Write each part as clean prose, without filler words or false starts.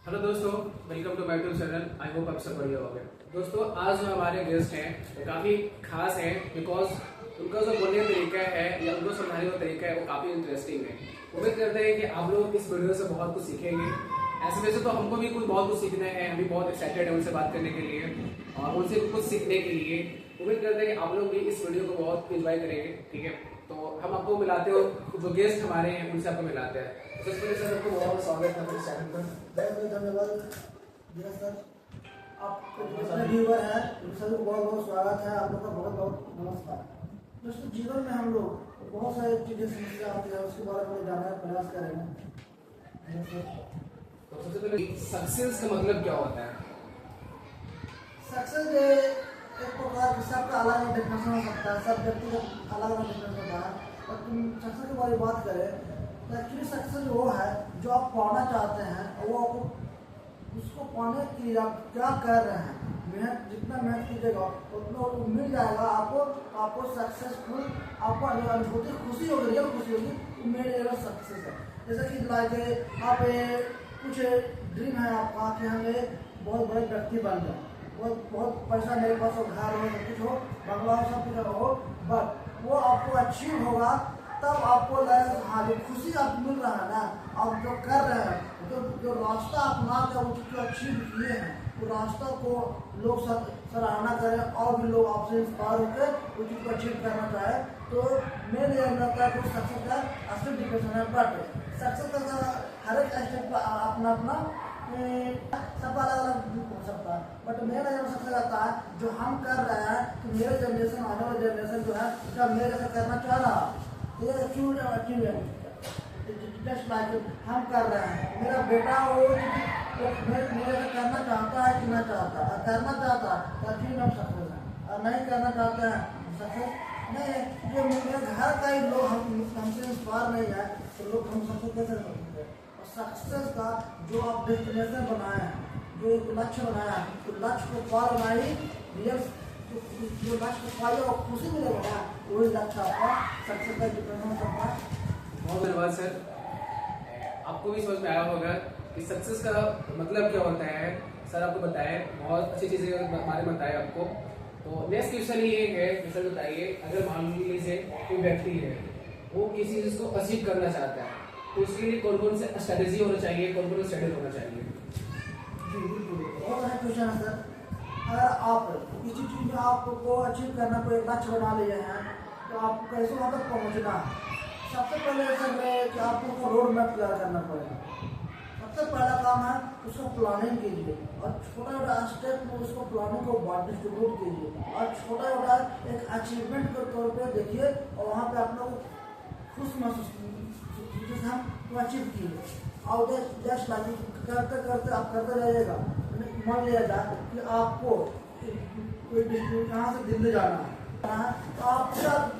Hello दोस्तों, welcome to my YouTube channel. I hope आप सब बढ़िया होंगे। दोस्तों, आज जो हमारे गेस्ट हैं वो काफी खास हैं बिकॉज उनका जो बोलने का तरीका है या उनको समझाने का तरीका है वो काफी इंटरेस्टिंग है। उम्मीद करते हैं कि आप लोग इस वीडियो से बहुत कुछ सीखेंगे। ऐसे वैसे तो हमको भी कुछ बहुत कुछ सीखना है, हम भी बहुत एक्साइटेड है उनसे बात करने के लिए और उनसे कुछ सीखने के लिए। उम्मीद करते हैं कि आप लोग भी इस वीडियो को बहुत इंजॉय करेंगे। ठीक है, तो हम आपको मिलाते हो जो गेस्ट हमारे हैं उनसे आपको मिलाते हैं। सबसे पहले सर आपको बहुत बहुत स्वागत है हमारे चैनल पर। बहुत धन्यवाद सर। आपको जितने व्यूअर हैं उन सभी को बहुत बहुत स्वागत है। आप लोग का बहुत बहुत नमस्कार। दोस्तों, जीवन में हम लोग बहुत सारी चीजें समस्या आती है, उसके बारे में जानने का प्रयास करेंगे। तो सबसे पहले सक्सेस का मतलब क्या होता है? सक्सेस एक प्रकार की सबका अलग अलग डेफिनेशन हो सकता है, सब व्यक्ति का अलग अलग डेफिनेशन होता है। और तुम सक्सेस के बारे में बात करें तो एक्चुअली सक्सेस वो है जो आप पाना चाहते हैं, वो आपको उसको पाने के लिए आप क्या कर रहे हैं, मेहनत जितना मेहनत कीजिएगा उतना वो मिल जाएगा आपको। आपको सक्सेसफुल आपको अनुभूति खुशी होगी, रियल खुशी होगी, वो मेरे लिए सक्सेस है। जैसे कि लाइक आप कुछ ड्रीम है आपका कि हम एक बहुत बड़े व्यक्ति बन जाए, बहुत पैसा मेरे पास हो, घर हो, सब कुछ हो, बंगला हो, सब कुछ हो, बट वो आपको अचीव होगा तब आपको लगेगा हाँ जो खुशी आपको मिल रहा है ना, आप जो कर रहे हैं, जो रास्ता अपना कर वो चीज़ अचीव किए हैं, वो रास्ता को लोग सराहना करें और भी लोग आपसे इंस्पायर होकर वो चीज़ को अचीव करना चाहे। तो मेरे लिए लगता है कि सक्सेस का असली डिफिनेशन है। बट सक्सेस का हर एक स्टेप पर अपना अपना सब अलग अलग हो सकता है। बट मेरा जब सबसे आता है जो हम कर रहे हैं, तो मेरे जनरेशन आने वाले जनरेशन जो है उसका मेरे जैसा करना चाह रहा है, ये अचीव है जस्ट लाइक हम कर रहे हैं। मेरा बेटा वो मेरे से करना चाहता है कि ना चाहता है, करना चाहता है तो अचीव हम सक्सेस है, और नहीं करना चाहते हैं सक्सेस नहीं। जो मेरे घर का ही लोग हमसे इंस्पायर नहीं है तो लोग हम सक्सेस कैसे कर सकते हैं। सक्सेस का जो आप डेस्टिनेशन बनाए हैं, जो एक लक्ष्य बनाया है, तो लक्ष्य को पार होना ही रियल जो लक्ष्य को पाइए और खुशी मिलेगा ना, वही लक्ष्य आपका सक्सेस का डिपेंड करता है। बहुत धन्यवाद सर। आपको भी समझ में आया होगा कि सक्सेस का मतलब क्या होता है। सर आपको बताए, बहुत अच्छी चीजें हमारे बताए आपको। तो नेक्स्ट क्वेश्चन ये है कि सर बताइए, अगर मान लीजिए कोई व्यक्ति है वो किसी चीज को अचीव करना चाहता है तो उसके लिए कौन कौन से स्ट्रेटेजी होना चाहिए, कौन कौन सा स्ट्रेटेजी होना चाहिए? जी बिल्कुल, बहुत अच्छा क्वेश्चन है सर। अगर आप किसी चीज़ में आपको अचीव करना कोई लक्ष्य बना लिए हैं तो आपको कैसे वहाँ तक पहुँचना है, सबसे पहले सर कि आपको रोड मैप तैयार करना पड़ेगा। सबसे पहला काम है उसको प्लानिंग कीजिए और छोटा छोटा स्टेप में उसको प्लानिंग को डिस्ट्रीब्यूट कीजिए और छोटा छोटा एक अचीवमेंट के तौर पे देखिए और वहाँ पे आप लोग खुश महसूस हम अचीव किए और जस्ट लाइक करते करते आप करते रहिएगा। मान लिया जाए कि आपको यहाँ से दिल्ली जाना है तो आप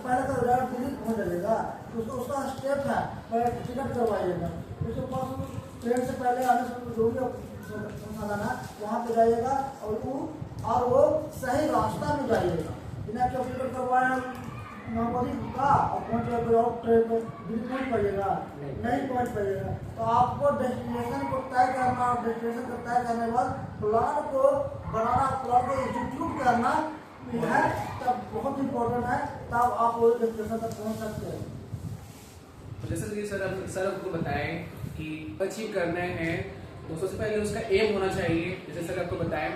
पहले तो दिल्ली पहुँच जाइएगा, तो उसका स्टेप है पहले टिकट करवाइएगा, उसके पास ट्रेन से पहले आने से जो भी संसाधन है वहाँ पे जाइएगा और वो सही रास्ता में जाइएगा, बिना क्यों टिकट करवाए नॉर्मली का और पहुँच ट्रेन पर दिल्ली पहुँच पाइएगा, नहीं पहुँच पाइएगा। तो आपको डेस्टिनेशन को तय करना और डेस्टिनेशन को तय करने के बाद प्लान को बनाना, प्लान को एग्जीक्यूट करना है, तब बहुत इंपॉर्टेंट है, तब आप वो डेस्टिनेशन तक पहुँच सकते हैं। तो जैसे कि सर आपको बताएं कि अचीव करना है तो सबसे पहले उसका एम होना चाहिए, जैसे सर आपको बताएं,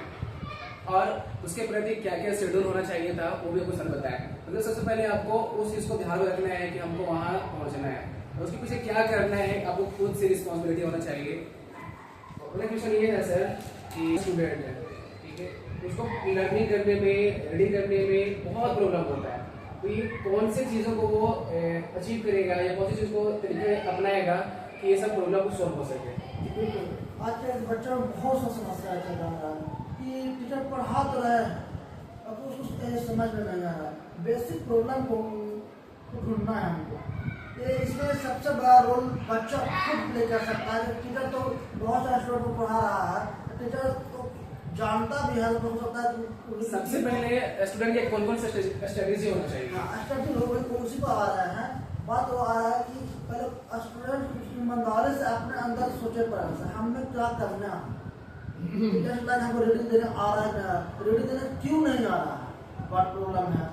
और उसके प्रति क्या क्या शेड्यूल होना चाहिए था वो भी आपको सर बताएं। मतलब सबसे पहले आपको उस चीज को ध्यान में रखना है कि हमको वहां पहुंचना है और उसके पीछे क्या करना है, आपको खुद से रिस्पॉन्सिबिलिटी होना चाहिए। अगला क्वेश्चन ये है सर कि स्टूडेंट है, ठीक है, उसको लर्निंग करने में, रीडिंग करने में बहुत प्रॉब्लम होता है, तो ये कौन सी चीज़ों को वो अचीव करेगा या कौन सी चीज़ को तरीके अपनाएगा कि ये सब प्रॉब्लम को सॉल्व हो सके? बिल्कुल, आज के बच्चों में बहुत सा समस्या चल रहा है कि टीचर पढ़ा तो रहे हैं अब उसको समझ में नहीं आ रहा है, बेसिक प्रॉब्लम को ढूंढना है हमको। ये इसमें सबसे बड़ा रोल बच्चा खुद प्ले कर सकता है। टीचर तो बहुत सारे स्टूडेंट को पढ़ा रहा है, टीचर तो जानता भी है, हो सकता है। सबसे पहले स्टूडेंट के कौन कौन से स्ट्रेटेजी होना चाहिए? स्ट्रेटेजी लोग उसी पर आ रहे हैं। बात वो आ रहा है कि पहले स्टूडेंट ईमानदारी से अपने अंदर सोचे पर हमें क्या करना है। जैसे लाइक हमको रीडिंग देने आ रहा है ना, रीडिंग देने क्यों नहीं आ रहा है, बहुत प्रॉब्लम है।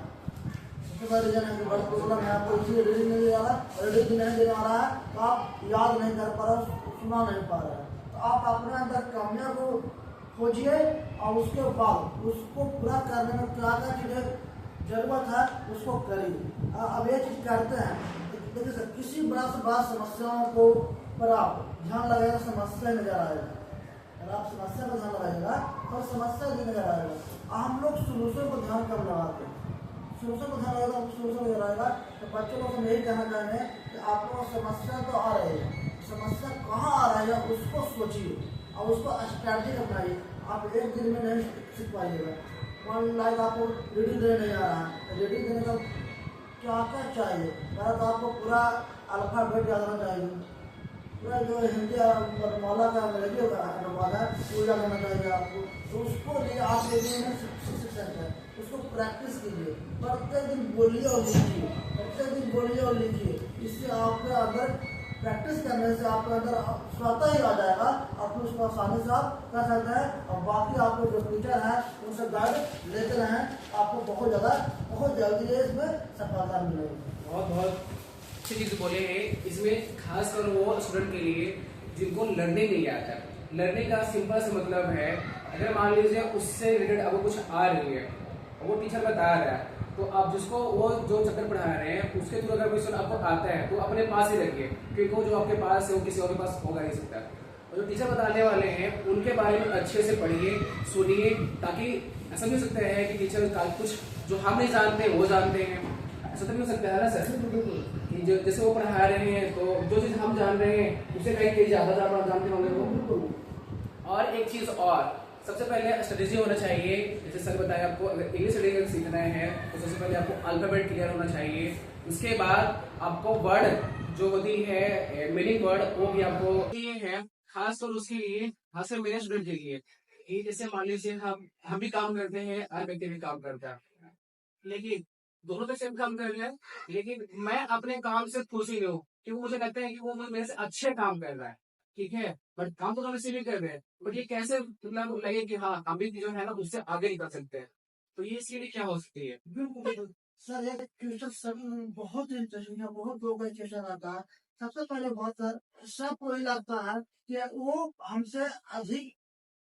सबसे बड़ा रीजन है कि बहुत प्रॉब्लम है, आपको इसीलिए रीडिंग नहीं आ रहा, रीडिंग नहीं देने आ रहा है तो आप याद नहीं कर पा रहे, सुना नहीं पा रहे। तो आप अपने अंदर कमियां को खोजिए और उसके बाद उसको पूरा करने में क्या क्या चीज़ें जरूरत है उसको करिए। अब ये चीज़ करते हैं, देखिए सर, किसी बड़ा से बड़ा समस्याओं को पर आप ध्यान लगाएगा, समस्या नजर आएगा। अगर आप समस्या पर ध्यान लगाइएगा और समस्या भी नजर आएगा। हम लोग सोल्यूशन पर ध्यान कम लगाते हैं, सोल्यूशन पर ध्यान लगाएगा, सोल्यूशन नजर आएगा। तो बच्चों को हम यही कहना चाहेंगे कि आपको समस्या तो आ रही है, समस्या कहाँ आ रही है उसको सोचिए और उसको स्ट्रैटेजी अपनाइए। आप एक दिन में नहीं सीख पाइएगा। मान लाइक आपको रीडिंग देने नहीं आ रहा है, रीडिंग देने का क्या क्या चाहिए, पहले तो आपको पूरा अल्फाबेट याद होना चाहिए, पूरा जो हिंदी वर्णमाला का अंग्रेजी अनुवाद है वो याद होना चाहिए आपको। तो उसको लिए आप एक दिन में सीख सकते हैं, उसको प्रैक्टिस कीजिए, प्रत्येक दिन बोलिए और लिखिए, प्रत्येक दिन बोलिए और लिखिए। इससे आपके अंदर प्रैक्टिस करने से आपके अंदर स्वतः ही आ जाएगा, आप उसको आसानी से आप कर सकते हैं। और बाकी आपको जो टीचर है उनसे गाइड लेते रहें, आपको बहुत जल्दी इसमें सफलता मिलेगी। बहुत अच्छी चीज बोले हैं। इसमें खास कर वो स्टूडेंट के लिए जिनको लर्निंग नहीं आता है। लर्निंग का सिंपल सा मतलब है, अगर मान लीजिए उससे रिलेटेड आपको कुछ आ रही है, वो टीचर बता रहा है, तो आप जिसको वो जो चैप्टर पढ़ा रहे हैं उसके थ्रू अगर क्वेश्चन आपको आता है तो अपने पास ही रखिए, क्योंकि वो जो आपके पास है वो किसी और के पास होगा नहीं सकता। और जो टीचर बताने वाले हैं उनके बारे में अच्छे से पढ़िए, सुनिए, ताकि ऐसा भी हो सकता है कि टीचर कुछ जो हम नहीं जानते वो जानते हैं, ऐसा तो नहीं हो सकता है ना सर, कि जैसे वो पढ़ा रहे हैं तो जो चीज हम जान रहे हैं उसे कहीं ज्यादा जानते होंगे वो। और एक चीज और, सबसे पहले स्ट्रेटेजी होना चाहिए। जैसे सर बताया, आपको अगर इंग्लिश रीडिंग सीखना है तो सबसे पहले आपको अल्फाबेट क्लियर होना चाहिए। उसके बाद आपको वर्ड जो होती है मीनिंग वर्ड, वो भी आपको ये है, खासतौर उसके लिए, खासकर मेरे स्टूडेंट के लिए कि जैसे मान लीजिए हम भी काम करते हैं और व्यक्ति भी काम करता है, लेकिन दोनों तो सेम काम कर रहे हैं, लेकिन मैं अपने काम से खुश ही नहीं हूँ, क्योंकि मुझे लगता है कि वो मेरे से अच्छे काम कर रहा है, ठीक है, बट काम तो हम इसी भी कर रहे हैं, बट ये कैसे मतलब लगे कि हाँ हम भी जो है ना उससे आगे निकल सकते हैं, तो ये इसके लिए क्या हो सकती है? बिल्कुल सर, एक क्वेश्चन सर बहुत इंटरेस्टिंग है, बहुत लोगों का क्वेश्चन आता है। सबसे पहले बात सर, सबको ये लगता है कि वो हमसे अधिक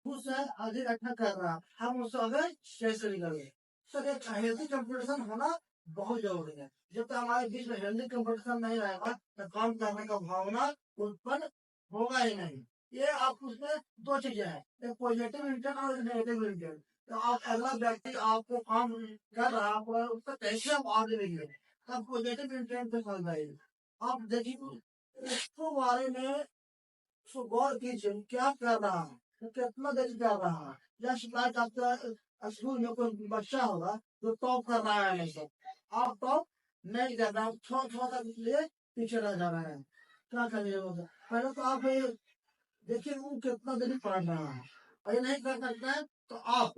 खुश है, अधिक अच्छा कर रहा है, हम उससे आगे कैसे निकलेंगे। सर, एक हेल्थी कंपटीशन होना बहुत जरूरी है। जब तक हमारे बीच में हेल्थी कंपटीशन नहीं रहेगा तो काम करने का भावना उत्पन्न होगा ही नहीं। ये आप उसमें दो चीजें हैं, एक पॉजिटिव इंटेंट और नेगेटिव इंटेंट। तो आप अगला व्यक्ति आपको काम कर रहा है उसका कैसे आप आगे बढ़िए, तब पॉजिटिव इंटेंट पे चल जाएगी। आप देखिए उसको बारे में उसको गौर कीजिए, क्या कर रहा है, वो कितना देर कर रहा है। जस्ट लाइक आपका स्कूल में कोई बच्चा होगा जो टॉप कर रहा है, नहीं सब आप टॉप नहीं कर रहे हैं, थोड़ा तक लिए पीछे रह जा रहे हैं, क्या करिए होगा। पहले तो आप ये देखिए वो कितना देर पढ़ रहा है, और ये नहीं कर सकते हैं तो आप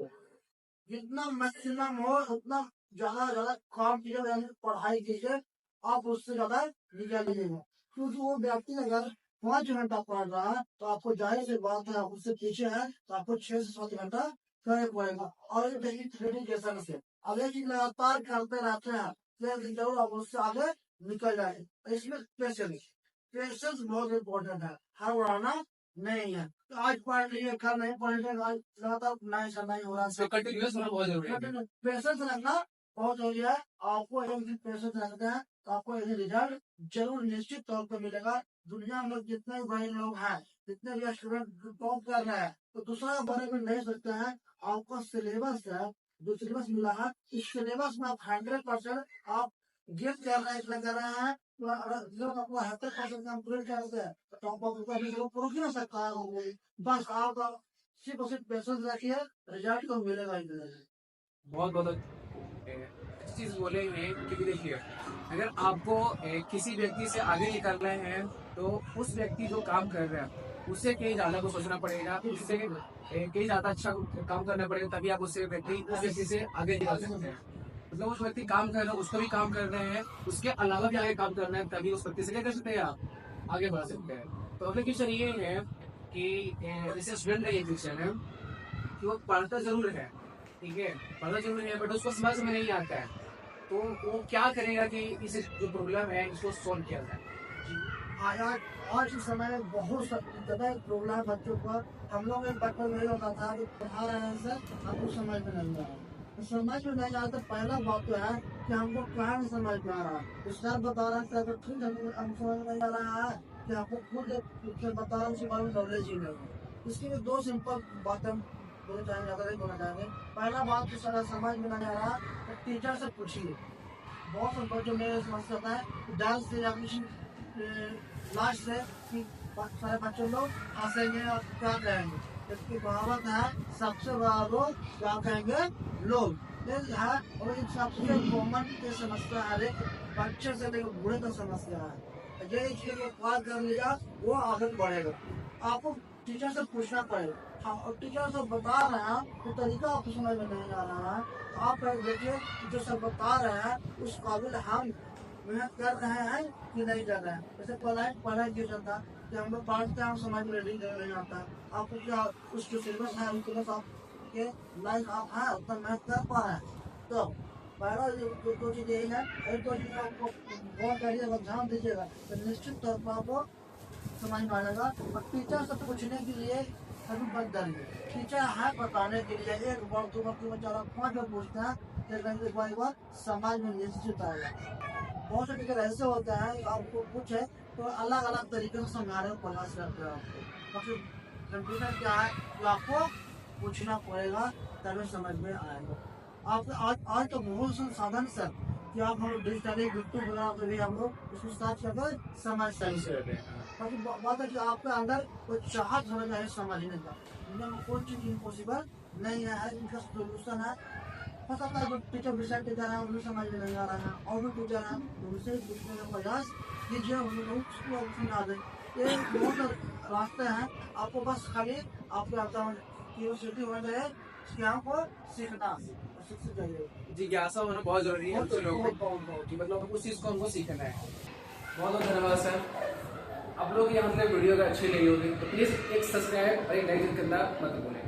जितना मैक्सिमम हो उतना ज्यादा काम कीजिए, यानी पढ़ाई कीजिए, आप उससे ज्यादा निकालिएगा। क्योंकि वो व्यक्ति अगर 5 घंटा पढ़ रहा है तो आपको जाहिर सी बात है, आप उससे पीछे है तो आपको 6 से 7 घंटा करना पड़ेगा। और डेडिकेशन से अगर चीज लगातार करते रहते हैं तो जरूर आप उससे आगे निकल जाए। इसमें पेशेंस बहुत इम्पोर्टेंट है, हर उड़ाना नहीं है। तो आज पढ़ लिए कल नहीं पढ़ेंगे, आज लगातार नहीं करना ही हो रहा है, कंटिन्यूअस होना बहुत जरूरी है। पेशेंस रखना बहुत जरूरी है। आपको एक दिन पेशेंस रखते हैं तो आपको एक रिजल्ट जरूर निश्चित तौर पर मिलेगा। दुनिया में जितने बड़े लोग हैं, जितने भी स्टूडेंट टॉप कर रहे हैं, तो दूसरा के बारे में नहीं सोचते हैं। आपका सिलेबस है, जो सिलेबस मिला है, इस सिलेबस में आप 100% आप गिफ्ट कर रहे हैं, इसलिए कर रहे हैं। तो अगर लोग अपना 100% कंप्लीट करते हैं तो टॉप ऑफ अभी लोग प्रूफ ही ना सकता है वो। बस आप सिर्फ और सिर्फ पेशेंस रखिए, रिजल्ट तो मिलेगा ही मिलेगा। बहुत बहुत अच्छी चीज बोले हैं, क्योंकि देखिए अगर आपको किसी व्यक्ति से आगे निकलना है तो उस व्यक्ति जो काम कर रहा है उससे कहीं ज्यादा को सोचना पड़ेगा, उससे कहीं ज्यादा अच्छा काम करना पड़ेगा, तभी आप उससे व्यक्ति से आगे निकल सकते हैं। मतलब उस व्यक्ति काम कर रहा है, उसको भी काम कर रहे हैं, उसके अलावा भी आगे काम करना है, तभी उस व्यक्ति से क्या कर सकते हैं आप आगे बढ़ सकते हैं। तो अपने क्वेश्चन ये है कि जैसे स्टूडेंट का ये क्वेश्चन है कि वो पढ़ता जरूर है, ठीक है, पढ़ता जरूर है बट उसको समझ में नहीं आता है, तो वो क्या करेगा कि इस जो प्रॉब्लम है इसको सॉल्व किया जाए। आज आज के समय में बहुत ज़्यादा प्रॉब्लम बच्चों का। हम लोग एक बचपन में होता था कि पढ़ा रहे हैं सर, हमको समझ में नहीं आ रहा। तो समझ में नहीं आ रहा तो पहला बात तो है कि हमको क्या नहीं समझ में आ रहा। तो सर बता रहा है सर, तो ठीक है, हमको समझ में नहीं आ रहा है कि आपको खुद से बता रहा हूँ, उसके बारे में नॉलेज ही नहीं है। इसके लिए दो सिंपल बातें हम बोलना चाहेंगे, ज़्यादा नहीं बोलना चाहेंगे। पहला बात तो सर समझ में नहीं आ रहा तो टीचर से पूछिए। बहुत से बच्चों में समस्या होता है डांस से या कुछ लास्ट से कि सारे बच्चे लोग हंसेंगे और क्या कहेंगे। इसकी कहावत है सबसे बड़ा लोग क्या कहेंगे लोग, ये है। और इन सबसे कॉमन ये समस्या है, एक बच्चे से लेकर बूढ़े तक समस्या है। ये चीज को पार कर लिया वो आगे बढ़ेगा। आपको टीचर से पूछना पड़ेगा। हाँ, और टीचर से बता रहे हैं तो तरीका आपको समझ में नहीं आ रहा है, तो आप पहले देखिए टीचर से बता रहे हैं उस काबिल हम मेहनत कर रहे हैं कि नहीं कर रहे हैं। जैसे पढ़ाई क्वेश्चन था कि हम लोग पढ़ते हैं समझ में नहीं आता। आपको क्या उस जो सिलेबस है उस सिलेबस आपके लाइक आप हैं उतना मेहनत कर पा रहे हैं। तो पहला दो चीज़ यही है, एक दो चीज़ आपको गौर करिएगा, ध्यान दीजिएगा तो निश्चित तौर पर आपको समझ में आ जाएगा। और टीचर से पूछने के लिए कभी मत डरिए। टीचर है बताने के लिए, एक बार दो बार तीन बार चार बार पाँच बार पूछते हैं, लेकिन एक बार समझ में निश्चित आएगा। बहुत से टीचर ऐसे होते हैं आपको पूछे तो अलग अलग तरीके से समझाने का प्रयास करते हैं आपको। बाकी कंप्यूटर क्या है कि आपको पूछना पड़ेगा तभी समझ में आएगा। आप आज तो बहुत से साधन सर कि आप हम डिजिटली यूट्यूब वगैरह पे भी हम लोग उसको सर्च करके समझ सकते हैं। बाकी बात है कि आपके अंदर कोई चाहत होना चाहिए समझने का। दुनिया में कोई चीज इम्पॉसिबल नहीं है, इनका सोल्यूशन है। हो सकता है टीचर विषय टीचर है उन्हें समझ में नहीं आ रहा है, और भी टीचर है उनसे पूछने का प्रयास कीजिए, उसको समझा दें। ये बहुत रास्ते हैं, आपको बस खाली आपके अंदर क्यूरियोसिटी होना चाहिए कि आपको सीखना सीख चाहिए। जिज्ञासा होना बहुत जरूरी है बच्चे लोगों को, कि मतलब उस चीज को हमको सीखना है। बहुत बहुत धन्यवाद सर। आप लोग ये मतलब वीडियो अगर अच्छी लगी होगी तो प्लीज एक सब्सक्राइब और एक लाइक करना मत भूलें।